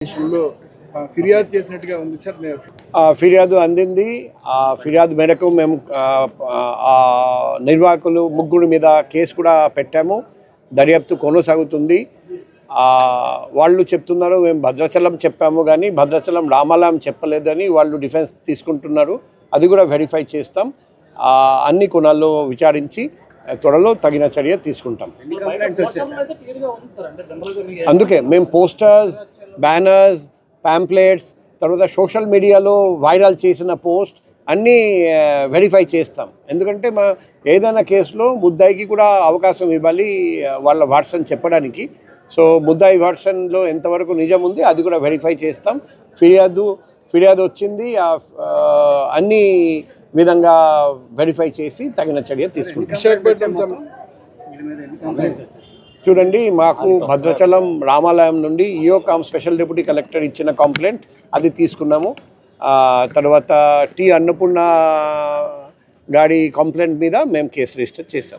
విషయంలో ఫిర్యాదు చేసినట్టుగా ఉంది సార్. ఫిర్యాదు అందింది. ఫిర్యాదు మేరకు మేము నిర్వాహకులు ముగ్గురు మీద కేసు కూడా పెట్టాము. దర్యాప్తు కొనసాగుతుంది. వాళ్ళు చెప్తున్నారు మేము భద్రాచలం చెప్పాము కానీ భద్రాచలం రామాలయం చెప్పలేదని వాళ్ళు డిఫెన్స్ తీసుకుంటున్నారు. అది కూడా వెరిఫై చేస్తాం. అన్ని కోణాల్లో విచారించి త్వరలో తగిన చర్య తీసుకుంటాం. అందుకే మేము పోస్టర్స్, బ్యానర్స్, ప్యాంప్లెట్స్, తర్వాత సోషల్ మీడియాలో వైరల్ చేసిన పోస్ట్ అన్నీ వెరిఫై చేస్తాం. ఎందుకంటే ఏదైనా కేసులో ముద్దాయికి కూడా అవకాశం ఇవ్వాలి వాళ్ళ వర్షన్ చెప్పడానికి. సో ముద్దాయి వర్షన్లో ఎంతవరకు నిజం ఉంది అది కూడా వెరిఫై చేస్తాం. ఫిర్యాదు వచ్చింది, అన్ని విధంగా వెరిఫై చేసి తగిన చర్య తీసుకుంటాం. చూడండి, మాకు భద్రాచలం రామాలయం నుండి ఈఓకామ్ స్పెషల్ డిప్యూటీ కలెక్టర్ ఇచ్చిన కంప్లైంట్ అది తీసుకున్నాము. తర్వాత టీ అన్నపూర్ణ గాడి కంప్లైంట్ మీద మేము కేసు రిజిస్టర్ చేసాం.